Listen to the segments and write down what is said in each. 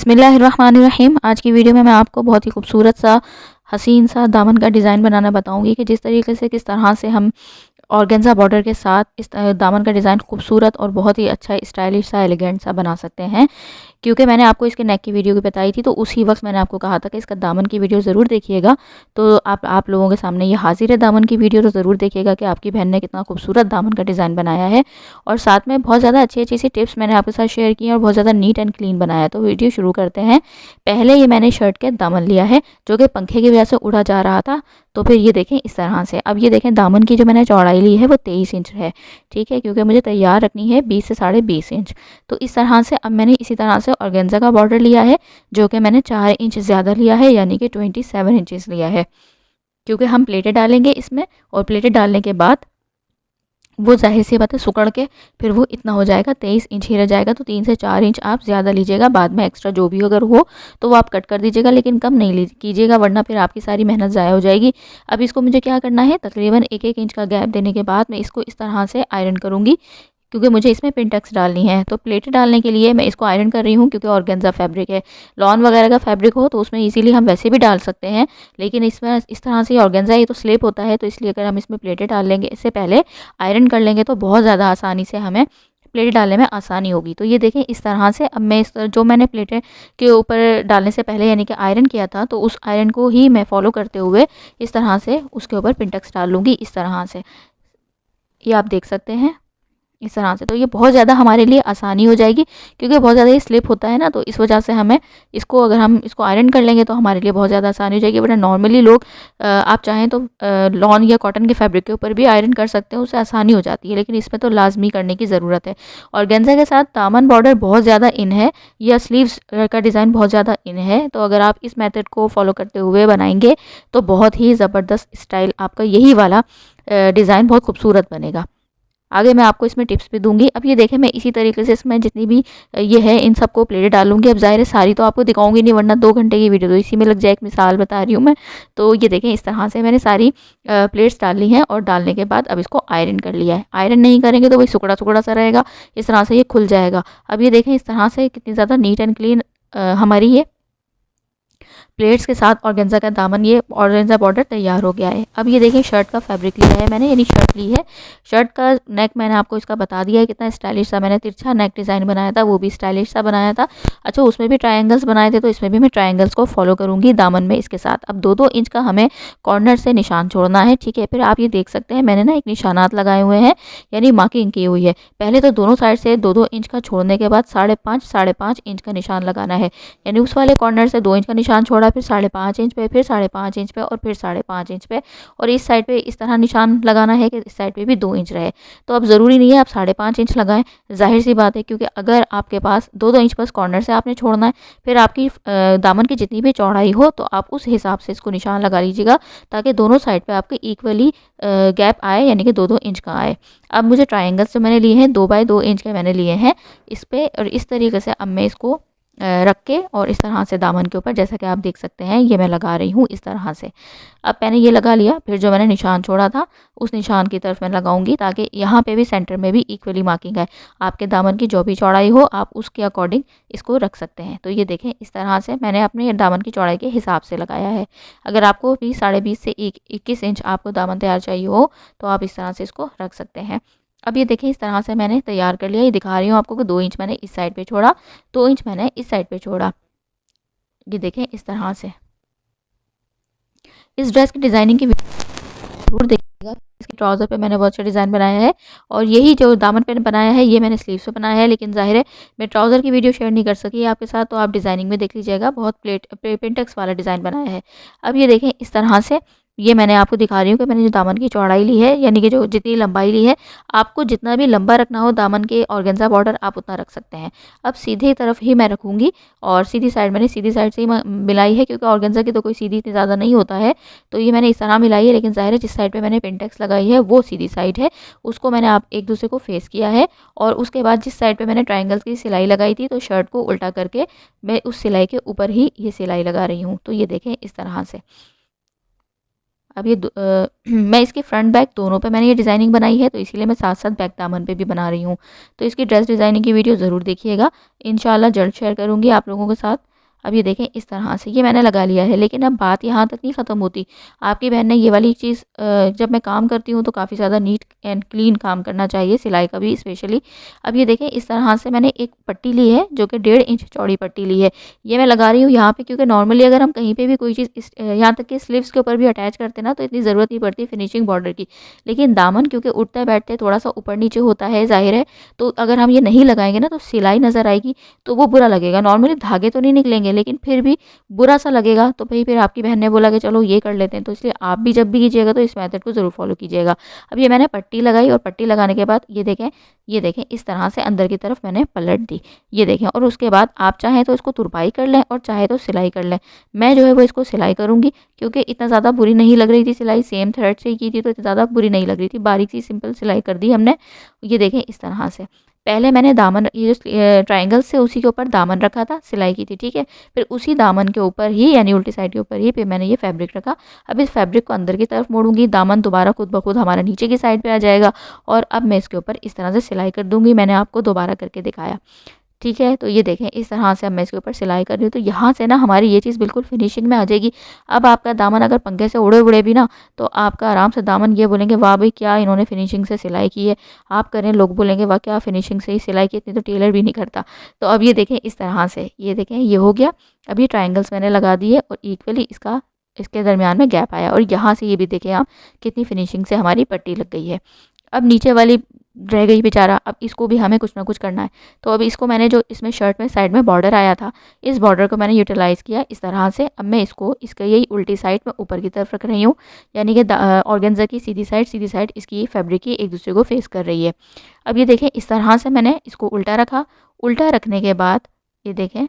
बिस्मिल्लाहिर्रहमानिर्रहीम। आज की वीडियो में मैं आपको बहुत ही खूबसूरत सा हसीन सा दामन का डिज़ाइन बनाना बताऊंगी कि जिस तरीके से किस तरह से हम ऑर्गेन्जा बॉर्डर के साथ इस दामन का डिज़ाइन खूबसूरत और बहुत ही अच्छा स्टाइलिश सा एलिगेंट सा बना सकते हैं। क्योंकि मैंने आपको इसके नेक की वीडियो भी बताई थी, तो उसी वक्त मैंने आपको कहा था कि इसका दामन की वीडियो ज़रूर देखिएगा। तो आप लोगों के सामने ये हाजिर है दामन की वीडियो, तो ज़रूर देखिएगा कि आपकी बहन ने कितना खूबसूरत दामन का डिज़ाइन बनाया है। और साथ में बहुत ज़्यादा अच्छी अच्छी सी टिप्स मैंने आपके साथ शेयर की हैं और बहुत ज़्यादा नीट एंड क्लीन बनाया है। तो वीडियो शुरू करते हैं। पहले ये मैंने शर्ट के दामन लिया है जो कि पंखे की वजह से उड़ा जा रहा था। तो फिर ये देखें इस तरह से। अब ये देखें दामन की जो मैंने चौड़ाई ली है वो 23 इंच है, ठीक है, क्योंकि मुझे तैयार रखनी है 20 से 20.5 इंच। तो इस तरह से अब मैंने इसी तरह से ऑर्गेन्जा का बॉर्डर लिया है जो कि मैंने 4 इंच ज़्यादा लिया है, यानी कि 27 इंचेस लिया है। क्योंकि हम प्लेटें डालेंगे इसमें, और प्लेटें डालने के बाद वो ज़ाहिर सी बात है सुकड़ के फिर वो इतना हो जाएगा, 23 इंच ही रह जाएगा। तो 3 से 4 इंच आप ज़्यादा लीजिएगा, बाद में एक्स्ट्रा जो भी अगर हो तो वो आप कट कर दीजिएगा, लेकिन कम नहीं कीजिएगा, वरना फिर आपकी सारी मेहनत ज़ाया हो जाएगी। अब इसको मुझे क्या करना है, तकरीबन 1-1 इंच का गैप देने के बाद मैं इसको इस तरह से आयरन करूँगी, क्योंकि मुझे इसमें पिनटक्स डालनी है। तो प्लेटें डालने के लिए मैं इसको आयरन कर रही हूँ, क्योंकि ऑर्गेन्जा फैब्रिक है। लॉन वगैरह का फैब्रिक हो तो उसमें इजीली हम वैसे भी डाल सकते हैं, लेकिन इसमें इस तरह से ऑर्गेन्जा ये तो स्लिप होता है, तो इसलिए अगर हम इसमें प्लेटें डाल लेंगे, इससे पहले आयरन कर लेंगे, तो बहुत ज़्यादा आसानी से हमें प्लेटें डालने में आसानी होगी। तो ये देखें इस तरह से। अब मैं जो मैंने प्लेटें के ऊपर डालने से पहले यानी कि आयरन किया था, तो उस आयरन को ही मैं फॉलो करते हुए इस तरह से उसके ऊपर पिनटक्स डाल लूँगी, इस तरह से। ये आप देख सकते हैं इस तरह से। तो ये बहुत ज़्यादा हमारे लिए आसानी हो जाएगी, क्योंकि बहुत ज़्यादा ये स्लिप होता है ना, तो इस वजह से हमें इसको, अगर हम इसको आयरन कर लेंगे तो हमारे लिए बहुत ज़्यादा आसानी हो जाएगी। वरना नॉर्मली लोग आप चाहें तो लॉन या कॉटन के फैब्रिक के ऊपर भी आयरन कर सकते हैं, उससे आसानी हो जाती है, लेकिन इसमें तो लाजमी करने की ज़रूरत है। और गेंजा के साथ दामन बॉर्डर बहुत ज़्यादा इन है, या स्लीव्स का डिज़ाइन बहुत ज़्यादा इन है। तो अगर आप इस मेथड को फॉलो करते हुए बनाएंगे तो बहुत ही ज़बरदस्त स्टाइल आपका यही वाला डिज़ाइन बहुत खूबसूरत बनेगा। आगे मैं आपको इसमें टिप्स भी दूंगी। अब ये देखें मैं इसी तरीके से इसमें जितनी भी ये है इन सबको प्लेटें डालूंगी। अब ज़ाहिर है सारी तो आपको दिखाऊंगी नहीं, वरना 2 घंटे की वीडियो तो इसी में लग जाए। एक मिसाल बता रही हूँ मैं। तो ये देखें इस तरह से मैंने सारी प्लेट्स डाल ली हैं, और डालने के बाद अब इसको आयरन कर लिया है। आयरन नहीं करेंगे तो वही सुकड़ा सुकड़ा सा रहेगा, इस तरह से ये खुल जाएगा। अब ये देखें इस तरह से कितनी ज़्यादा नीट एंड क्लीन हमारी ये प्लेट्स के साथ ऑर्गेन्जा का दामन, ये ऑर्गेन्जा बॉर्डर तैयार हो गया है। अब ये देखिए शर्ट का फैब्रिक लिया है मैंने, यानी शर्ट ली है। शर्ट का नेक मैंने आपको इसका बता दिया है कितना स्टाइलिश सा मैंने तिरछा नेक डिज़ाइन बनाया था, वो भी स्टाइलिश सा बनाया था। अच्छा, उसमें भी ट्रायंगल्स बनाए थे, तो इसमें भी मैं ट्रायंगल्स को फॉलो करूँगी दामन में इसके साथ। अब 2-2 इंच का हमें कॉर्नर से निशान छोड़ना है, ठीक है। फिर आप ये देख सकते हैं मैंने ना एक निशानात लगाए हुए हैं, यानी मार्किंग की हुई है। पहले तो दोनों साइड से 2-2 इंच का छोड़ने के बाद 5.5 इंच का निशान लगाना है, यानी उस वाले कॉर्नर से 2 इंच का निशान छोड़ा, फिर 5.5 इंच पे, फिर 5.5 इंच पे, और फिर 5.5 इंच पे। और इस साइड पे इस तरह निशान लगाना है कि इस साइड पे भी 2 इंच रहे। तो अब ज़रूरी नहीं है आप 5.5 इंच लगाएं, जाहिर सी बात है, क्योंकि अगर आपके पास 2-2 इंच बस कॉर्नर से आपने छोड़ना है, फिर आपकी दामन की जितनी भी चौड़ाई हो तो आप उस हिसाब से इसको निशान लगा लीजिएगा, ताकि दोनों साइड पे आपके इक्वली गैप आए, यानी कि 2-2 इंच का आए। अब मुझे ट्राइंगल्स जो मैंने लिए हैं 2 बाय 2 इंच के मैंने लिए हैं इस पे, और इस तरीके से अब मैं इसको रख के और इस तरह से दामन के ऊपर, जैसा कि आप देख सकते हैं, ये मैं लगा रही हूँ इस तरह से। अब मैंने ये लगा लिया, फिर जो मैंने निशान छोड़ा था उस निशान की तरफ मैं लगाऊंगी, ताकि यहाँ पे भी सेंटर में भी इक्वली मार्किंग है। आपके दामन की जो भी चौड़ाई हो आप उसके अकॉर्डिंग इसको रख सकते हैं। तो ये देखें इस तरह से मैंने अपने दामन की चौड़ाई के हिसाब से लगाया है। अगर आपको भी 20.5 से 21 इंच आपको दामन तैयार चाहिए हो तो आप इस तरह से इसको रख सकते हैं। अब ये देखें इस तरह से मैंने तैयार कर लिया। ये दिखा रही हूँ आपको कि 2 इंच मैंने इस साइड पे छोड़ा, 2 इंच मैंने इस साइड पे छोड़ा। ये देखें इस तरह से। इस ड्रेस की डिज़ाइनिंग की जरूर देखिएगा। इसके ट्राउज़र पे मैंने बहुत अच्छा डिज़ाइन बनाया है, और यही जो दामन पे बनाया है ये मैंने स्लीव्स पे बनाया है, लेकिन ज़ाहिर है मैं ट्राउज़र की वीडियो शेयर नहीं कर सकी आपके साथ, तो आप डिज़ाइनिंग में देख लीजिएगा। बहुत पिंटेक्स वाला डिज़ाइन बनाया है। अब ये देखें इस तरह से, ये मैंने आपको दिखा रही हूँ कि मैंने जो दामन की चौड़ाई ली है, यानी कि जो जितनी लंबाई ली है, आपको जितना भी लंबा रखना हो दामन के ऑर्गेन्जा बॉर्डर आप उतना रख सकते हैं। अब सीधी तरफ ही मैं रखूँगी, और सीधी साइड मैंने सीधी साइड से ही मिलाई है, क्योंकि ऑर्गेन्जा की तो कोई सीधी इतनी ज़्यादा नहीं होता है, तो ये मैंने इस तरह मिलाई है। लेकिन ज़ाहिर है जिस साइड पे मैंने पिनटेक्स लगाई है वो सीधी साइड है, उसको मैंने आप एक दूसरे को फेस किया है। और उसके बाद जिस साइड पे मैंने ट्रायंगल्स की सिलाई लगाई थी, तो शर्ट को उल्टा करके मैं उस सिलाई के ऊपर ही ये सिलाई लगा रही हूँ। तो ये देखें इस तरह से। अब ये मैं इसके फ्रंट बैक दोनों पे मैंने ये डिज़ाइनिंग बनाई है, तो इसीलिए मैं साथ साथ बैक दामन पे भी बना रही हूँ। तो इसकी ड्रेस डिज़ाइनिंग की वीडियो ज़रूर देखिएगा, इंशाल्लाह जल्द शेयर करूँगी आप लोगों के साथ। अब ये देखें इस तरह से ये मैंने लगा लिया है। लेकिन अब बात यहाँ तक नहीं ख़त्म होती। आपकी बहन ने ये वाली चीज़ जब मैं काम करती हूँ तो काफ़ी ज़्यादा नीट एंड क्लीन काम करना चाहिए, सिलाई का भी स्पेशली। अब ये देखें इस तरह से मैंने एक पट्टी ली है जो कि 1.5 इंच चौड़ी पट्टी ली है। ये मैं लगा रही हूँ यहाँ पे, क्योंकि नॉर्मली अगर हम कहीं पे भी कोई चीज़ यहाँ तक कि स्लीव्स के ऊपर भी अटैच करते ना तो इतनी ज़रूरत नहीं पड़ती फिनिशिंग बॉर्डर की। लेकिन दामन क्योंकि उठते बैठते थोड़ा सा ऊपर नीचे होता है, ज़ाहिर है, तो अगर हम ये नहीं लगाएंगे ना तो सिलाई नज़र आएगी तो वो बुरा लगेगा। नॉर्मली धागे तो नहीं निकलेंगे लेकिन फिर भी बुरा सा लगेगा। तो भाई फिर आपकी बहन ने बोला कि चलो ये कर लेते हैं, तो इसलिए आप भी जब भी कीजिएगा तो इस मेथड को ज़रूर फॉलो कीजिएगा। अब ये मैंने पट्टी लगाई और पट्टी लगाने के बाद ये देखें इस तरह से अंदर की तरफ मैंने पलट दी, ये देखें। और उसके बाद आप चाहें तो इसको तुरपाई कर लें और चाहे तो सिलाई कर लें। मैं जो है वो इसको सिलाई करूँगी, क्योंकि इतना ज़्यादा बुरी नहीं लग रही थी सिलाई, सेम थ्रेड से ही की थी तो इतना ज़्यादा बुरी नहीं लग रही थी। बारीक सी सिंपल सिलाई कर दी हमने, ये देखें इस तरह से। पहले मैंने दामन ये जो ट्रायंगल से उसी के ऊपर दामन रखा था, सिलाई की थी, ठीक है। फिर उसी दामन के ऊपर ही यानी उल्टी साइड के ऊपर ही फिर मैंने ये फैब्रिक रखा। अब इस फैब्रिक को अंदर की तरफ मोड़ूंगी, दामन दोबारा खुद ब खुद हमारा नीचे की साइड पे आ जाएगा। और अब मैं इसके ऊपर इस तरह से सिलाई कर दूंगी। मैंने आपको दोबारा करके दिखाया, ठीक है। तो ये देखें इस तरह से अब मैं इसके ऊपर सिलाई कर रही हूँ, तो यहाँ से ना हमारी ये चीज़ बिल्कुल फिनिशिंग में आ जाएगी। अब आपका दामन अगर पंखे से उड़े उड़े भी ना तो आपका आराम से दामन ये बोलेंगे वाह भाई क्या इन्होंने फिनिशिंग से सिलाई की है। आप करें, लोग बोलेंगे वाह क्या फिनिशिंग से ही सिलाई की, इतनी तो टेलर भी नहीं करता। तो अब ये देखें इस तरह से, ये देखें ये हो गया। अब ये ट्रायंगल्स मैंने लगा दिए और इक्वली इसके दरमियान में गैप आया। और यहाँ से ये भी देखें आप कितनी फिनिशिंग से हमारी पट्टी लग गई है। अब नीचे वाली रह गई बेचारा, अब इसको भी हमें कुछ ना कुछ करना है। तो अब इसको मैंने जो इसमें शर्ट में साइड में बॉर्डर आया था, इस बॉर्डर को मैंने यूटिलाइज़ किया इस तरह से। अब मैं इसको इसका यही उल्टी साइड में ऊपर की तरफ रख रही हूँ, यानी कि ऑर्गेन्जा की सीधी साइड इसकी फैब्रिक की एक दूसरे को फेस कर रही है। अब ये देखें इस तरह से मैंने इसको उल्टा रखा। उल्टा रखने के बाद ये देखें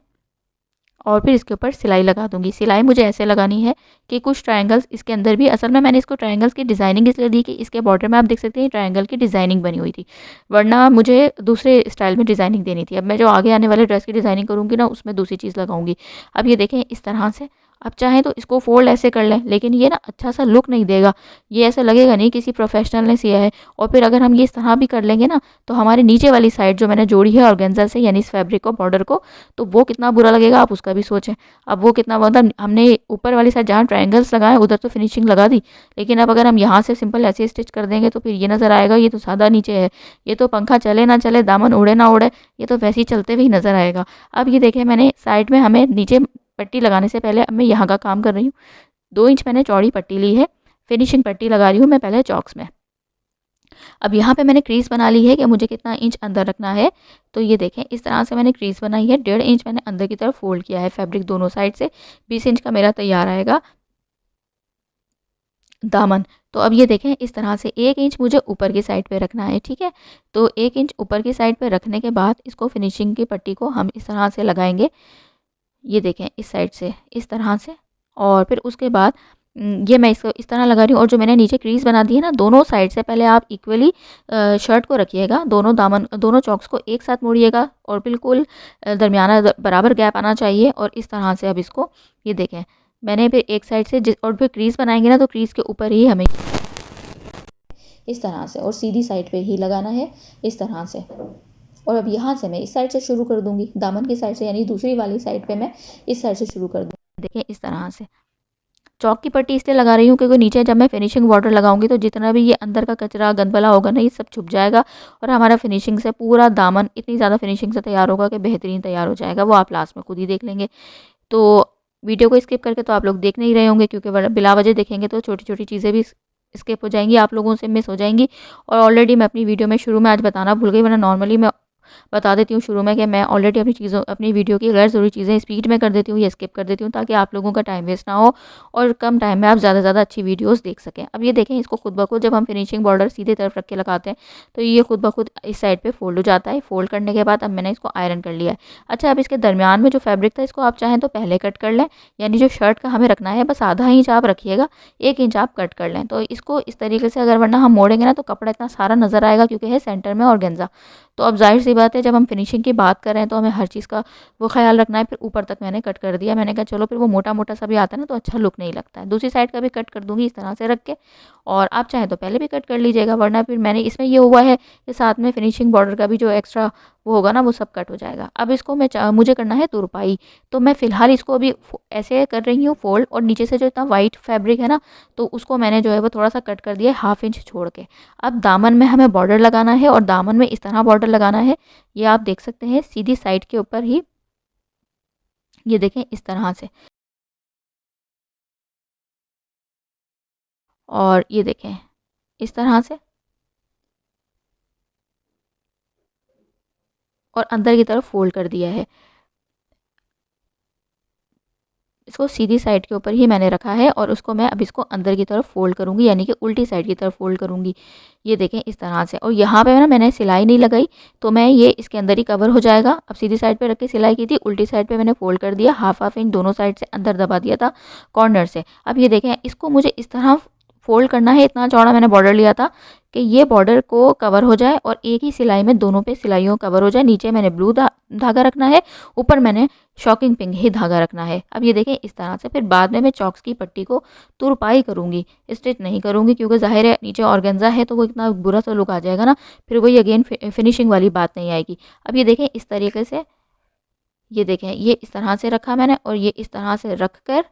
और फिर इसके ऊपर सिलाई लगा दूंगी। सिलाई मुझे ऐसे लगानी है कि कुछ ट्रायंगल्स इसके अंदर भी, असल में मैंने इसको ट्रायंगल्स की डिज़ाइनिंग इसलिए दी कि इसके बॉर्डर में आप देख सकते हैं ट्रायंगल की डिज़ाइनिंग बनी हुई थी, वरना मुझे दूसरे स्टाइल में डिज़ाइनिंग देनी थी। अब मैं जो आगे आने वाले ड्रेस की डिज़ाइनिंग करूँगी ना उसमें दूसरी चीज़ लगाऊंगी। अब ये देखें इस तरह से। आप चाहें तो इसको फोल्ड ऐसे कर लें, लेकिन ये ना अच्छा सा लुक नहीं देगा, ये ऐसा लगेगा नहीं किसी प्रोफेशनल ने सिया है। और फिर अगर हम ये इस तरह भी कर लेंगे ना तो हमारे नीचे वाली साइड जो मैंने जोड़ी है ऑर्गेन्जा से यानी इस फैब्रिक को बॉर्डर को, तो वो कितना बुरा लगेगा आप उसका भी सोचें। अब वो कितना, मतलब हमने ऊपर वाली साइड जहाँ ट्रायंगल्स लगाए उधर तो फिनिशिंग लगा दी, लेकिन अब अगर हम यहाँ से सिंपल ऐसे स्टिच कर देंगे तो फिर ये नज़र आएगा ये तो सादा नीचे है, ये तो पंखा चले ना चले, दामन उड़े ना उड़े, ये तो वैसे ही चलते हुए ही नज़र आएगा। अब ये देखें मैंने साइड में हमें नीचे पट्टी लगाने से पहले अब मैं यहाँ का काम कर रही हूँ। 2 इंच मैंने चौड़ी पट्टी ली है, फिनिशिंग पट्टी लगा रही हूँ मैं पहले चॉक्स में। अब यहाँ पे मैंने क्रीज बना ली है कि मुझे कितना इंच अंदर रखना है। तो ये देखें इस तरह से मैंने क्रीज बनाई है। 1.5 इंच मैंने अंदर की तरफ फोल्ड किया है फैब्रिक दोनों साइड से। 20 इंच का मेरा तैयार आएगा दामन। तो अब ये देखें इस तरह से 1 इंच मुझे ऊपर की साइड पे रखना है, ठीक है। तो 1 इंच ऊपर की साइड पे रखने के बाद इसको फिनिशिंग की पट्टी को हम इस तरह से लगाएंगे, ये देखें इस साइड से इस तरह से। और फिर उसके बाद ये मैं इसको इस तरह लगा रही हूँ। और जो मैंने नीचे क्रीज बना दी है ना दोनों साइड से, पहले आप इक्वली शर्ट को रखिएगा, दोनों दामन दोनों चॉक्स को एक साथ मोड़िएगा और बिल्कुल दरमियाना बराबर गैप आना चाहिए। और इस तरह से अब इसको ये देखें मैंने फिर एक साइड से और फिर क्रीज बनाएंगे ना तो क्रीज के ऊपर ही हमें इस तरह से और सीधी साइड पे ही लगाना है इस तरह से। और अब यहाँ से मैं इस साइड से शुरू कर दूंगी, दामन की साइड से यानी दूसरी वाली साइड पे मैं इस साइड से शुरू कर दूँगी। देखें इस तरह से चौक की पट्टी इसलिए लगा रही हूँ क्योंकि नीचे जब मैं फिनिशिंग बॉर्डर लगाऊंगी तो जितना भी ये अंदर का कचरा गंदबला होगा ना ये सब छुप जाएगा और हमारा फिनिशिंग से पूरा दामन इतनी ज़्यादा फिनिशिंग से तैयार होगा कि बेहतरीन तैयार हो जाएगा। वो आप लास्ट में खुद ही देख लेंगे। तो वीडियो को स्किप करके तो आप लोग देख नहीं रहे होंगे, क्योंकि बिला वजह देखेंगे तो छोटी छोटी चीज़ें भी स्किप हो जाएंगी, आप लोगों से मिस हो जाएंगी। और ऑलरेडी मैं अपनी वीडियो में शुरू में आज बताना भूल गई, वरना नॉर्मली मैं बता देती हूँ शुरू में कि मैं ऑलरेडी अपनी वीडियो की गैर ज़रूरी चीज़ें स्पीड में कर देती हूँ या स्किप कर देती हूँ ताकि आप लोगों का टाइम वेस्ट ना हो और कम टाइम में आप ज़्यादा से ज़्यादा अच्छी वीडियोस देख सकें। अब ये देखें इसको खुद ब खुद जब हम फिनिशिंग बॉर्डर सीधे तरफ रख के लगाते हैं तो ये खुद ब खुद इस साइड पे फोल्ड हो जाता है। फोल्ड करने के बाद अब मैंने इसको आयरन कर लिया है। अच्छा, अब इसके दरमियान में जो फैब्रिक था इसको आप चाहें तो पहले कट कर लें, यानी जो शर्ट का हमें रखना है बस आधा इंच आप रखिएगा, 1 इंच आप कट कर लें। तो इसको इस तरीके से अगर वरना हम मोड़ेंगे ना तो कपड़ा इतना सारा नज़र आएगा क्योंकि है सेंटर में ऑर्गेन्जा। तो अब जाहिर सी बात है, जब हम फिनिशिंग की बात कर रहे हैं तो हमें हर चीज़ का वो ख़्याल रखना है। फिर ऊपर तक मैंने कट कर दिया। मैंने कहा चलो फिर वो मोटा-मोटा सा भी आता है ना तो अच्छा लुक नहीं लगता है। दूसरी साइड का भी कट कर दूँगी इस तरह से रख के, और आप चाहें तो पहले भी कट कर लीजिएगा, वरना फिर मैंने इसमें ये हुआ है कि साथ में फिनिशिंग बॉर्डर का भी जो एक्स्ट्रा वो होगा ना वो सब कट हो जाएगा। अब इसको मुझे करना है तुरपाई, तो मैं फ़िलहाल इसको अभी ऐसे कर रही हूँ फ़ोल्ड, और नीचे से जो इतना वाइट फैब्रिक है ना तो उसको मैंने जो है वो थोड़ा-सा कट कर दिया है 1/2 इंच छोड़ के। अब दामन में हमें बॉर्डर लगाना है, और दामन में इस तरह बॉर्डर लगाना है, ये आप देख सकते हैं सीधी साइड के ऊपर ही, ये देखें इस तरह से, और ये देखें इस तरह से, और अंदर की तरफ फ़ोल्ड कर दिया है। इसको सीधी साइड के ऊपर ही मैंने रखा है, और उसको मैं अब इसको अंदर की तरफ फ़ोल्ड करूँगी, यानी कि उल्टी साइड की तरफ फ़ोल्ड करूँगी। ये देखें इस तरह से, और यहाँ पे ना मैंने सिलाई नहीं लगाई, तो मैं ये इसके अंदर ही कवर हो जाएगा। अब सीधी साइड पे रख के सिलाई की थी, उल्टी साइड पे मैंने फ़ोल्ड कर दिया, हाफ इंच दोनों साइड से अंदर दबा दिया था कॉर्नर से। अब ये देखें इसको मुझे इस तरह फ़ोल्ड करना है, इतना चौड़ा मैंने बॉर्डर लिया था कि ये बॉर्डर को कवर हो जाए और एक ही सिलाई में दोनों पे सिलाइयों कवर हो जाए। नीचे मैंने ब्लू धागा रखना है, ऊपर मैंने शॉकिंग पिंक ही धागा रखना है। अब ये देखें इस तरह से, फिर बाद में मैं चॉक्स की पट्टी को तुरपाई करूँगी, स्टिच नहीं करूँगी, क्योंकि ज़ाहिर है नीचे ऑर्गेन्जा है तो वो इतना बुरा सा लुक आ जाएगा ना, फिर वही अगेन फिनिशिंग वाली बात नहीं आएगी। अब ये देखें इस तरीके से, ये देखें ये इस तरह से रखा मैंने, और ये इस तरह से रख कर,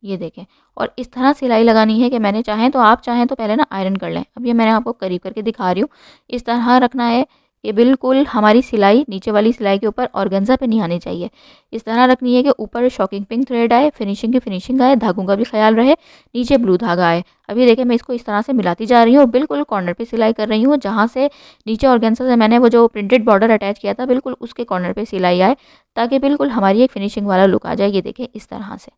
ये देखें, और इस तरह सिलाई लगानी है कि मैंने चाहें तो आप चाहें तो पहले ना आयरन कर लें। अब ये मैंने आपको करीब करके दिखा रही हूँ, इस तरह रखना है कि बिल्कुल हमारी सिलाई नीचे वाली सिलाई के ऊपर ऑर्गेन्जा पे नहीं आनी चाहिए। इस तरह रखनी है कि ऊपर शॉकिंग पिंक थ्रेड आए, फिनिशिंग की फिनिशिंग आए, धागों का भी ख्याल रहे, नीचे ब्लू धागा आए। अब ये देखें मैं इसको इस तरह से मिलाती जा रही हूँ, और बिल्कुल कॉर्नर पे सिलाई कर रही हूँ, जहाँ से नीचे ऑर्गेन्जा से मैंने वो जो प्रिंटेड बॉर्डर अटैच किया था बिल्कुल उसके कॉर्नर पे सिलाई आए, ताकि बिल्कुल हमारी एक फिनिशिंग वाला लुक आ जाए। ये देखें इस तरह से।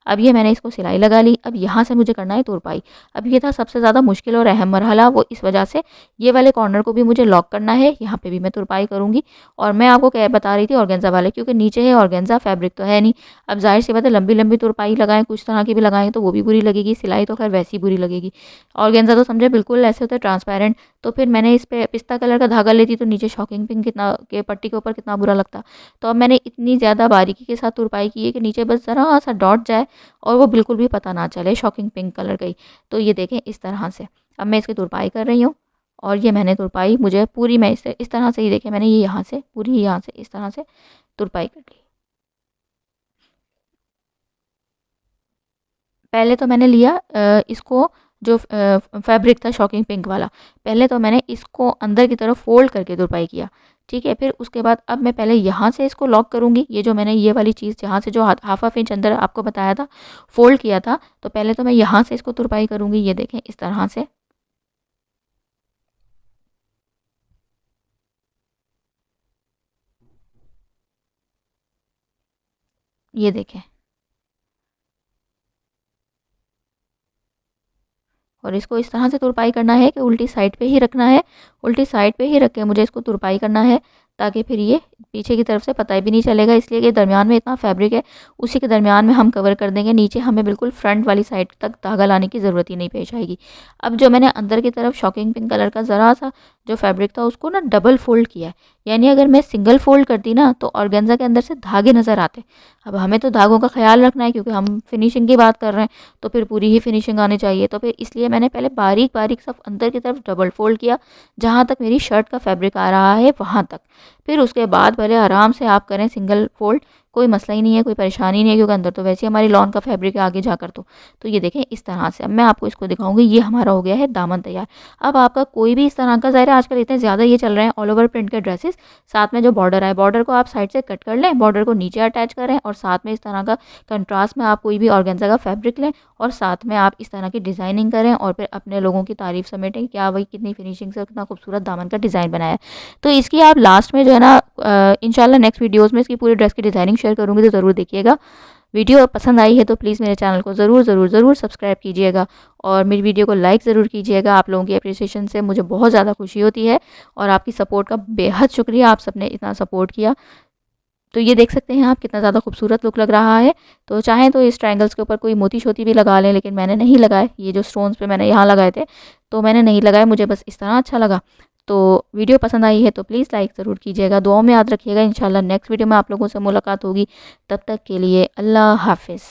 अब ये मैंने इसको सिलाई लगा ली। अब यहाँ से मुझे करना है तुरपाई। अब ये था सबसे ज़्यादा मुश्किल और अहम मरहला, वो इस वजह से ये वाले कॉर्नर को भी मुझे लॉक करना है, यहाँ पे भी मैं तुरपाई करूँगी। और मैं आपको क्या बता रही थी ऑर्गेन्जा वाले, क्योंकि नीचे है ऑर्गेन्जा, फैब्रिक तो है नहीं। अब जाहिर सी बात है लंबी लंबी तुरपाई लगाएं, कुछ तरह की भी लगाएं तो वो भी बुरी लगेगी, सिलाई तो खैर वैसी बुरी लगेगी। ऑर्गेन्जा तो समझे बिल्कुल ऐसे होता है ट्रांसपेरेंट, तो फिर मैंने इस पे पिस्ता कलर का धागा लेती तो नीचे शॉकिंग पिंक कितना के पट्टी के ऊपर कितना बुरा लगता। तो अब मैंने इतनी ज़्यादा बारीकी के साथ तुरपाई की है कि नीचे बस ज़रा सा डॉट जाए और वो बिल्कुल भी पता ना चले शॉकिंग पिंक कलर का ही। तो ये देखें इस तरह से, अब मैं इसकी तुरपाई कर रही हूँ, और ये मैंने तुरपाई मुझे पूरी, मैं इस तरह से ही देखें मैंने ये यहाँ से पूरी यहाँ से इस तरह से तुरपाई कर ली। पहले तो मैंने लिया इसको, जो फैब्रिक था शॉकिंग पिंक वाला, पहले तो मैंने इसको अंदर की तरफ फोल्ड करके तुरपाई किया, ठीक है। फिर उसके बाद अब मैं पहले यहाँ से इसको लॉक करूँगी, ये जो मैंने ये वाली चीज़ यहाँ से जो हाफ इंच अंदर आपको बताया था फोल्ड किया था, तो पहले तो मैं यहाँ से इसको तुरपाई करूँगी, ये देखें इस तरह से। ये देखें, और इसको इस तरह से तुरपाई करना है कि उल्टी साइड पे ही रखना है, उल्टी साइड पे ही रख के मुझे इसको तुरपाई करना है, ताकि फिर ये पीछे की तरफ से पता भी नहीं चलेगा। इसलिए कि दरमियान में इतना फैब्रिक है, उसी के दरमियान में हम कवर कर देंगे, नीचे हमें बिल्कुल फ्रंट वाली साइड तक धागा लाने की ज़रूरत ही नहीं पेश आएगी। अब जो मैंने अंदर की तरफ शॉकिंग पिंक कलर का ज़रा सा जो फैब्रिक था उसको ना डबल फोल्ड किया है, यानी अगर मैं सिंगल फोल्ड करती ना तो ऑर्गेन्जा के अंदर से धागे नज़र आते। अब हमें तो धागों का ख्याल रखना है, क्योंकि हम फिनिशिंग की बात कर रहे हैं, तो फिर पूरी ही फिनिशिंग आनी चाहिए। तो फिर इसलिए मैंने पहले बारीक बारीक सब अंदर की तरफ डबल फोल्ड किया, जहाँ तक मेरी शर्ट का फैब्रिक आ रहा है वहाँ तक। फिर उसके बाद भले आराम से आप करें सिंगल फोल्ड, कोई मसला ही नहीं है, कोई परेशानी नहीं है, क्योंकि अंदर तो वैसे ही हमारी लॉन का फैब्रिक है आगे जाकर। तो ये देखें इस तरह से, अब मैं आपको इसको दिखाऊंगी। ये हमारा हो गया है दामन तैयार। अब आपका कोई भी इस तरह का, ज़ाहिर है आजकल इतने ज़्यादा ये चल रहे हैं ऑल ओवर प्रिंट के ड्रेसेस, साथ में जो बॉर्डर है, बॉर्डर को आप साइड से कट कर लें, बॉर्डर को नीचे अटैच करें, और साथ में इस तरह का कंट्रास्ट में आप कोई भी ऑर्गेन्जा का फैब्रिक लें, और साथ में आप इस तरह की डिज़ाइनिंग करें, और फिर अपने लोगों की तारीफ समेटें, क्या वही कितनी फिनिशिंग से कितना खूबसूरत दामन का डिज़ाइन बनाया है। तो इसकी आप लास्ट में जो है ना इंशाल्लाह नेक्स्ट वीडियोज़ में इसकी पूरी ड्रेस की डिज़ाइनिंग शेयर करूँगी, तो ज़रूर देखिएगा। वीडियो पसंद आई है तो प्लीज़ मेरे चैनल को ज़रूर ज़रूर ज़रूर सब्सक्राइब कीजिएगा, और मेरी वीडियो को लाइक ज़रूर कीजिएगा। आप लोगों की अप्रिसिएशन से मुझे बहुत ज़्यादा खुशी होती है, और आपकी सपोर्ट का बेहद शुक्रिया, आप सबने इतना सपोर्ट किया। तो ये देख सकते हैं आप कितना ज़्यादा खूबसूरत लुक लग रहा है। तो चाहें तो इस ट्रायंगल्स के ऊपर कोई मोती शोती भी लगा लें, लेकिन मैंने नहीं लगाए। ये जो स्टोन्स पे मैंने यहाँ लगाए थे तो मैंने नहीं लगाए, मुझे बस इस तरह अच्छा लगा। तो वीडियो पसंद आई है तो प्लीज़ लाइक ज़रूर कीजिएगा, दुआओं में याद रखिएगा। इंशाल्लाह नेक्स्ट वीडियो में आप लोगों से मुलाकात होगी। तब तक के लिए अल्लाह हाफ़िज़।